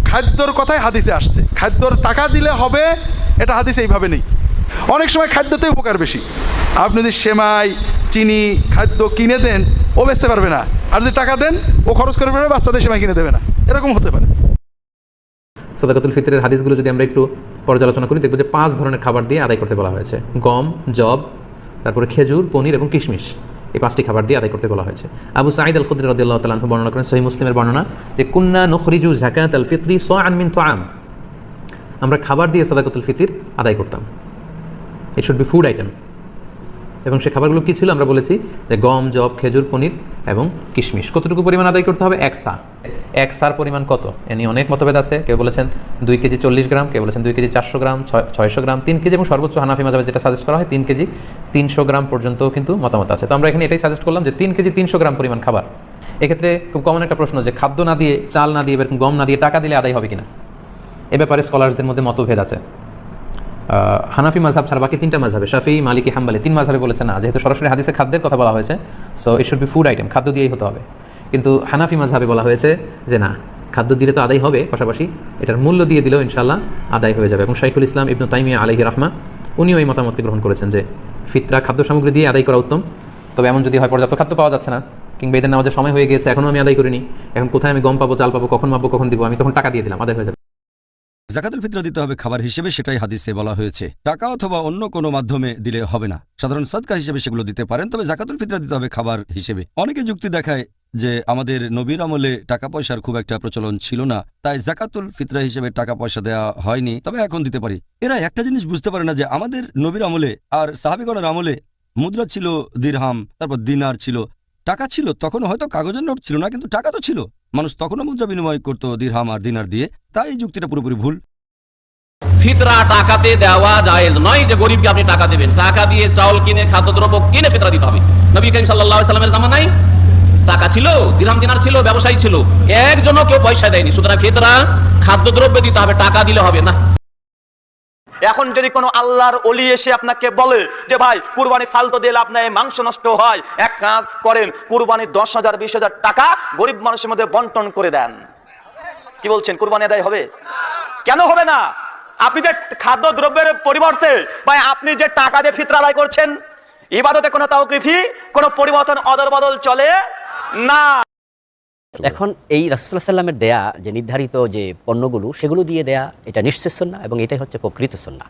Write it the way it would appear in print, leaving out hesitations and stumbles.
খাদ্যর কথাই হাদিসে আসছে, খাদ্যর টাকা দিলে হবে এটা হাদিসে এইভাবে নেই। অনেক সময় খাদ্যতে উপকার বেশি। আপনি যদি সেমাই চিনি খাদ্য কিনে দেন ও বেচতে পারবে না, আর যদি টাকা দেন ও খরচ করে ফেলবে, বাচ্চাদের সেমাই কিনে দেবে না, এরকম হতে পারে। সাদাকাতুল ফিতরের হাদিসগুলো যদি আমরা একটু পর্যালোচনা করি, দেখবো যে 5 ধরনের খাবার দিয়ে আদায় করতে বলা হয়েছে। গম, জব, তারপরে খেজুর, পনির এবং কিশমিশ, এই 5টি খাবার দিয়ে আদায় করতে বলা হয়েছে। আবু সাঈদ আল খুদরি রাদিয়াল্লাহু তাআলা আনহু বর্ণনা করেন, সহিহ মুসলিমের বর্ণনা, যে কুন্না নুখরিজু যাকাতাল ফিতরি সাআন মিন তুআম, আমরা খাবার দিয়ে সাদাকাতুল ফিতর আদায় করতাম। It should be food item. এবং সে খাবারগুলো কী ছিল আমরা বলেছি যে গম, জব, খেজুর, পনির এবং কিশমিশ। কতটুকু পরিমাণ আদায় করতে হবে? 1 সা। 1 সার পরিমাণ কত এ নিয়ে অনেক মতভেদ আছে। কেউ বলেছেন 2 কেজি 40 গ্রাম, কেউ বলেছেন 2 কেজি 400 গ্রাম, 600 গ্রাম, 3 কেজি, এবং সর্বোচ্চ হানাফি মাযহাবে যেটা সাজেস্ট করা হয় 3 কেজি 300 গ্রাম পর্যন্তও কিন্তু মতামত আছে। তো আমরা এখানে এটাই সাজেস্ট করলাম যে 3 কেজি 300 গ্রাম পরিমাণ খাবার। এক্ষেত্রে খুব কমন একটা প্রশ্ন যে খাদ্য না দিয়ে, চাল না দিয়ে, এরকম গম না দিয়ে টাকা দিলে আদায় হবে কিনা, এ ব্যাপারে স্কলারসদের মধ্যে মতভেদ আছে। হানাফি মাযহাব ছাড়া বাকি 3টা মাযহাবে, শাফিঈ, মালিকি, হাম্বলি, 3 মাযহাবে বলেছে না, যেহেতু সরাসরি হাদিসে খাদ্যের কথা বলা হয়েছে, so it should be food item, খাদ্য দিয়েই হতে হবে। কিন্তু হানাফি মাযহাবে বলা হয়েছে যে না, খাদ্য দিলে তো আদায় হবে, পাশাপাশি এটার মূল্য দিয়ে দিলেও ইনশাআল্লাহ আদায় হয়ে যাবে। এবং শাইখুল ইসলাম ইবনু তাইমিয়া আলাইহি রাহমা উনিও এই মতামতকে গ্রহণ করেছেন যে ফিতরা খাদ্য সামগ্রী দিয়ে আদায় করা উত্তম। তবে এমন যদি হয় পর্যাপ্ত খাদ্য পাওয়া যাচ্ছে না, কিংবা এদের নামাজের সময় হয়ে গিয়েছে, এখনও আমি আদায় করিনি, এখন কোথায় আমি গম পাবো, চাল পাবো, কখন মাপবো, কখন দিব, আমি তখন টাকা দিয়ে দিলাম, আদায় হয়ে যাবে। যাকাতুল ফিতরা দিতে হবে খাবার হিসেবে, সেটাই হাদিসে বলা হয়েছে। টাকা অথবা অন্য কোনো মাধ্যমে দিলে হবে না। সাধারণ সাদকা হিসেবে সেগুলো দিতে পারেন, তবে যাকাতুল ফিতরা দিতে হবে খাবার হিসেবে। অনেকে যুক্তি দেখায় যে আমাদের নবীর আমলে টাকা পয়সার খুব একটা প্রচলন ছিল না, তাই যাকাতুল ফিতরা হিসেবে টাকা পয়সা দেওয়া হয়নি, তবে এখন দিতে পারি। এরা একটা জিনিস বুঝতে পারে না যে আমাদের নবীর আমলে আর সাহাবীগণের আমলে মুদ্রা ছিল দিরহাম, তারপর দিনার ছিল, টাকা ছিল। তখন হয়তো কাগজের নোট ছিল না, কিন্তু টাকা তো ছিল। মানুষ তখনও মুদ্রা বিনিময় করতো দিরহাম আর দিনার দিয়ে। তাই এই যুক্তিটা পুরোপুরি ভুল। ফিতরা টাকাতে দেওয়া জায়েজ নয় যে গরিবকে আপনি টাকা দেবেন। টাকা দিয়ে চাউল কিনে, খাদ্যদ্রব্য কিনে ফিতরা দিতে হবে। নবী করিম সাল্লাল্লাহু আলাইহি ওয়াসাল্লামের জামানায় টাকা ছিল, দিরহাম দিনার ছিল, ব্যবসায়ী ছিল, একজনও কেউ পয়সা দেয়নি। সুতরাং ফিতরা খাদ্যদ্রব্য দিতে হবে, টাকা দিলে হবে না। এখন যদি কোনো আল্লাহর ওলি এসে আপনাকে বলে যে ভাই কুরবানি ফালতু দিলে আপনার মাংস নষ্ট হয়, এক কাজ করেন, কুরবানির 10,000 20,000 টাকা গরিব মানুষের মধ্যে বন্টন করে দেন, কি বলছেন, কুরবানি আদায় হবে? কেন হবে না? আপনি যে খাদ্য দ্রব্যের পরিবর্তে বা আপনি যে টাকা দিয়ে ফিতরা আদায় করছেন, ইবাদতে কোনো তাওকিফি, কোনো পরিবর্তন অদল বদল চলে না। এখন এই রাসূলুল্লাহ সাল্লাল্লাহু আলাইহি ওয়াসাল্লামের দেয়া যে নির্ধারিত যে পণ্যগুলো, সেগুলো দিয়ে দেয়া, এটা নিশ্চয় সুন্নাহ এবং এটাই হচ্ছে প্রকৃত সুন্নাহ।